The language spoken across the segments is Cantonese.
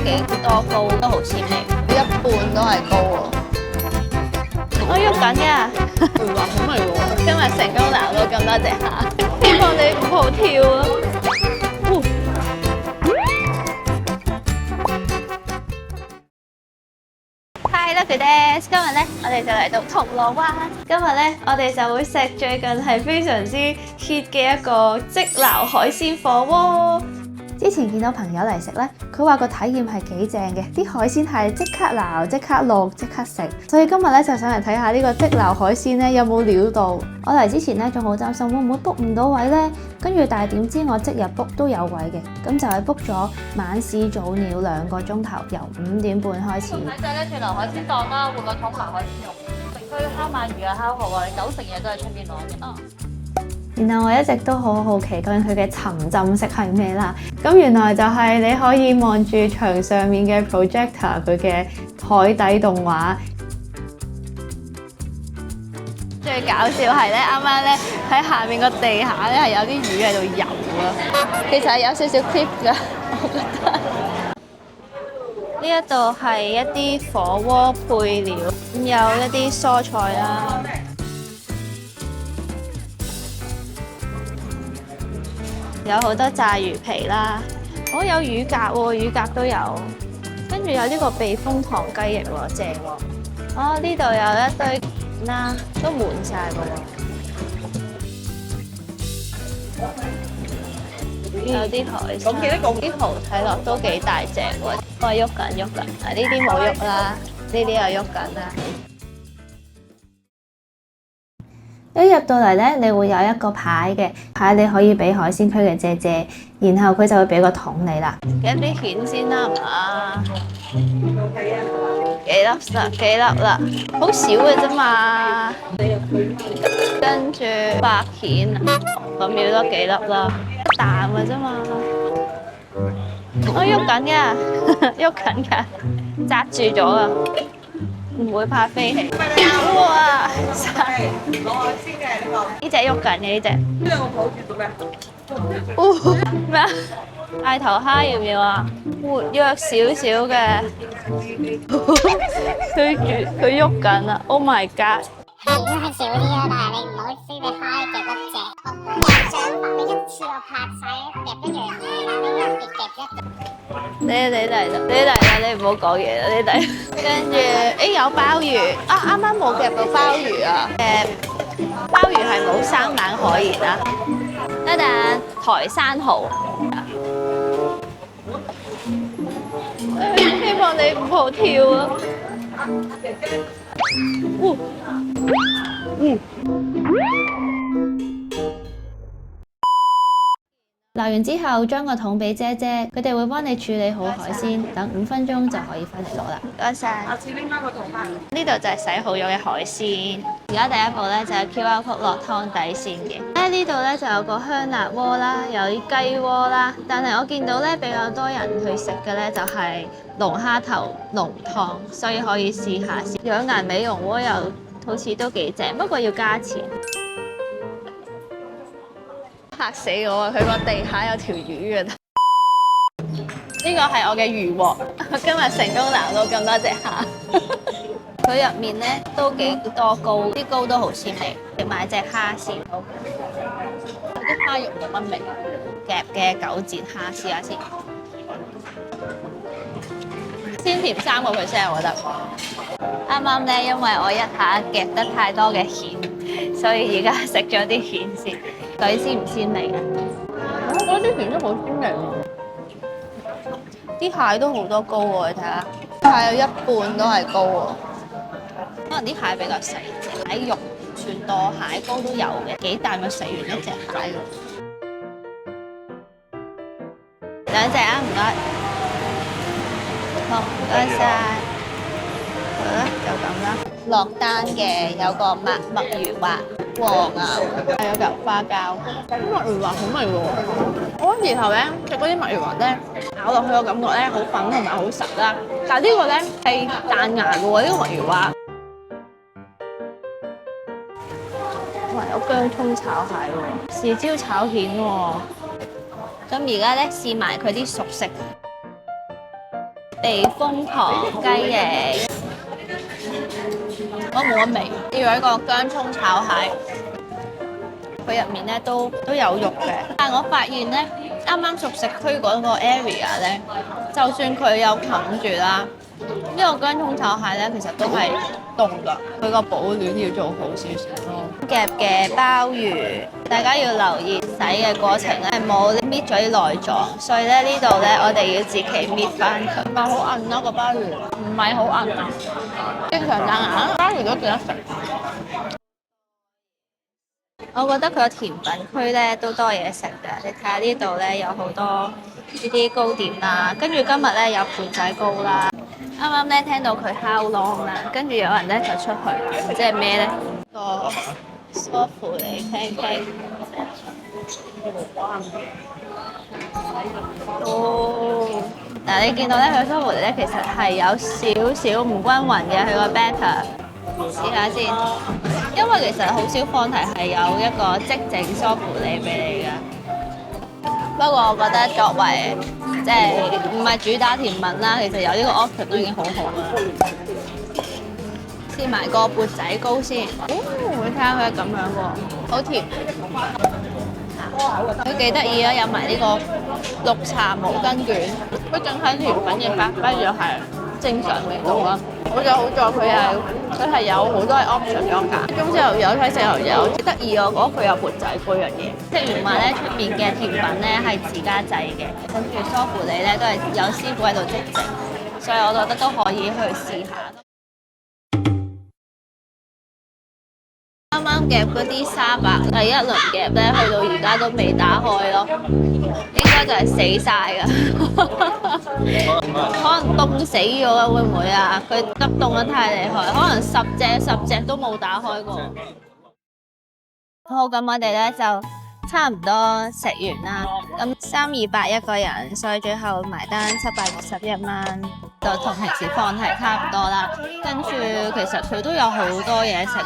幾多膏，都好鮮味，一半都係膏喎。我喐緊嘅。唔話好味喎。今日成功撈到咁多隻蝦，希望你唔好跳啊！Hi Lucky Days，今日咧我哋就嚟到銅鑼灣。今日咧我哋就會食最近係非常之 hit 嘅一個即撈海鮮火鍋。之前見到朋友嚟食咧，佢話個體驗係幾正嘅，啲海鮮係即刻撈、即刻淥、即刻食。所以今日咧就想嚟睇下呢個即撈海鮮咧有冇料到。我嚟之前咧仲好擔心會唔會 book 唔到位咧，跟住但係點知我即日 book 都有位嘅，咁就係 book 咗晚市早鳥2個鐘頭，由5點半開始。睇晒咧串流海鮮檔啦，換個桶埋海鮮肉，城區烤鰻魚啊、烤蠔啊，你9成嘢都係出邊攞嘅。然後我一直都好好奇究竟佢嘅沉浸式係咩啦，咁原來就係你可以望住牆上面嘅 projector 佢嘅海底動畫。最搞笑係咧，啱啱咧喺下面個地下咧係有啲魚喺度游啊，其實係有少少 creep 㗎，我覺得。呢一度係一啲火鍋配料，有一啲蔬菜啦。有好多炸魚皮啦，有乳鴿喎，乳鴿都有，跟住有呢個避風塘雞翼喎，正喎。呢度有一堆啦，都滿晒㗎喎。有啲海鮮，啲蠔睇落都幾大隻喎。喐緊，呢啲冇喐啦，呢啲又喐緊啦。一入到嚟咧，你會有一個牌嘅牌，你可以俾海鮮區嘅姐姐，然後佢就會俾個桶你啦。揀啲蜆先啦，係嘛？幾粒啦，好少嘅啫嘛。跟住白蜆，咁要多幾粒啦，一啖嘅啫嘛。我喐緊嘅，喐緊嘅，紮住咗啊！唔會怕飛起。哇！攞海鮮嘅呢隻喐緊嘅呢隻。呢兩個抱住做咩？咩啊？大頭蝦要唔要啊？活躍少少嘅。佢喐緊啊 ！Oh my god！ 係應該少啲啊，但係你唔好知你蝦夾一隻，我有獎品你一次過拍晒，夾一樣嘢啦，你一夾一。你嚟啦！你唔好講嘢啦，你嚟。跟住，有鮑魚啊！啱啱冇夾到鮑魚啊！鮑魚係冇生猛海鹽啊！一陣台山蠔。希望你唔好跳啊！撈完之後，將個桶俾姐姐，佢哋會幫你處理好海鮮，等5分鐘就可以翻嚟攞啦。唔該晒。下次拎翻個桶翻嚟。呢度就係洗好咗嘅海鮮。而家第一步咧就係 QR code 落湯底先嘅。呢度咧就有個香辣鍋啦，有啲雞鍋啦。但係我見到咧比較多人去食嘅咧就係龍蝦頭濃湯，所以可以試下先。養顏美容鍋又好似都幾正，不過要加錢。嚇死我啊！佢個地下有條魚啊！呢個係我嘅魚鑊，我今日成功撈到咁多隻蝦。佢入面咧都幾多膏，啲膏都好鮮味。買隻蝦先，啲蝦肉冇乜味，夾嘅9節蝦試下先。鮮甜3%，我覺得。啱啱咧，因為我一下夾得太多嘅蜆，所以而家食咗啲蜆先。佢鮮唔鮮味啊？我覺得啲蜆都好鮮味喎。啲蟹都好多膏喎，你睇下，蟹有一半都係膏喎。可能啲蟹比較細隻，蟹肉唔算多，蟹膏都有嘅，幾啖就食完一隻蟹喎。2隻啊，唔該。好，唔該晒。好啦，就咁啦。落單嘅有個墨魚滑。黃啊，有嚿花膠，啲墨魚滑好味喎。我覺得然後咧食嗰啲墨魚滑咧，咬落去個感覺咧好粉同埋好實啦。但係呢個咧係彈牙嘅喎，呢個墨魚滑。哇！有薑葱炒蟹喎，豉椒炒蜆喎。咁而家咧試埋佢啲熟食。避風塘雞翼，我冇乜味。要有一個薑葱炒蟹，佢入面咧都有肉嘅。但係我發現咧，啱啱熟食區嗰個 area 咧，就算佢有冚住啦，呢個薑葱炒蟹咧其實都係凍㗎，佢個保暖要做好少少咯。夾嘅鮑魚，大家要留意洗嘅過程咧，冇搣咗啲內臟，所以咧呢度咧我哋要自己搣翻佢。唔係好韌咯個鮑魚，唔係好韌啊，正常硬硬，鮑魚都見得食。我覺得佢個甜品區咧都多嘢食嘅，你睇下呢度咧有好多呢啲糕點啦，跟住今日咧有盤仔糕啦。啱啱咧聽到佢敲啷啦，跟住有人咧就出去，即係咩咧？個梳芙梨 pancake。哦，嗱你見到咧佢梳芙梨咧其實係有少少唔均勻嘅，佢個 batter。試下先，因為其實好少放題係有一個即整梳芙梨俾你㗎。不過我覺得作為即係唔係主打甜品啦，其實有呢個 option 都已經好好啦。試埋個缽仔糕先，你睇下佢係咁樣喎，好甜。佢幾得意啊！有埋呢個綠茶毛巾卷，佢整喺甜品嘅包住係正常味道啦。好在佢係有好多 option 有揀，中式又有，西式又有，幾得意啊！我覺得佢有缽仔嗰樣嘢。食完話咧，出面嘅甜品咧係自家製嘅，跟住梳芙梨咧都係有師傅喺度即整，所以我覺得都可以去試下。啱啱夾嗰啲沙白，第一輪夾咧，去到而家都未打開咯，應該就係死晒㗎，可能凍死咗啊！會唔會啊？佢急凍得太厲害，可能十隻都冇打開過。好，咁我哋咧就差唔多食完啦，咁328一個人，所以最後埋單761蚊。就同平時放題差唔多啦，跟住其實佢都有好多嘢食，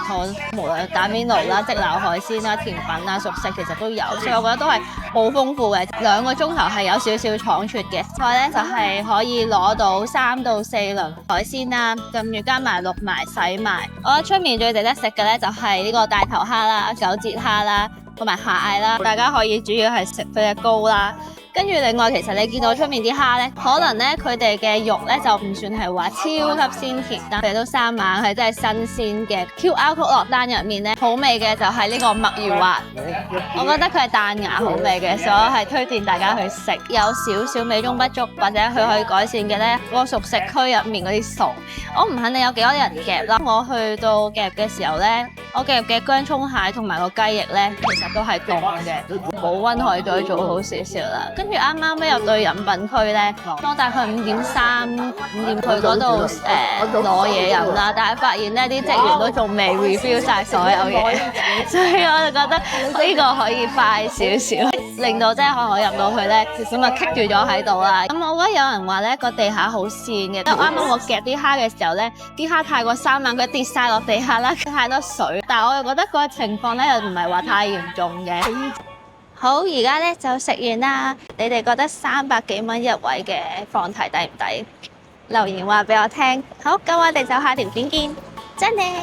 無論打邊爐啦、即撈海鮮啦、甜品啦、熟食其實都有，所以我覺得都係好豐富嘅。2個鐘頭係有少少倉促嘅，菜咧就係可以攞到3到4輪海鮮啦，跟住加埋淥埋洗埋。我覺得出面最值得食嘅咧就係呢個大頭蝦啦、九節蝦啦，同埋蟹啦，大家可以主要係食佢嘅膏啦。跟住另外，其實你見到出面啲蝦咧，可能咧佢哋嘅肉咧就唔算係話超級鮮甜，但係都生猛係真係新鮮嘅。QR code 落單入面咧，好味嘅就係呢個墨魚滑，我覺得佢係彈牙好味嘅，所以我係推薦大家去食。有少少美中不足或者佢可以改善嘅咧，嗰個熟食區入面嗰啲餸，我唔肯定有幾多人夾啦。我去到夾嘅時候咧，我夾嘅薑葱蟹同埋個雞翼咧，其實都係凍嘅，保溫可以再做好少少啦。跟住啱啱咧入到飲品區咧，我大概5點去嗰度攞嘢飲啦，但係發現咧啲職員都仲未 review 晒所有嘢，所以我就覺得呢個可以快少少，令到即係可能我入到去咧，咁啊棘住咗喺度啦。咁我覺得有人話咧個地下好跣嘅，啱啱我夾啲蝦嘅時候咧，啲蝦太過生猛，佢跌晒落地下啦，太多水。但係我又覺得個情況咧又唔係話太嚴重嘅。好，而家咧就食完啦。你哋覺得300幾蚊一位嘅放題抵唔抵？留言話俾我聽。好，咁我哋就下條片見，真嘅。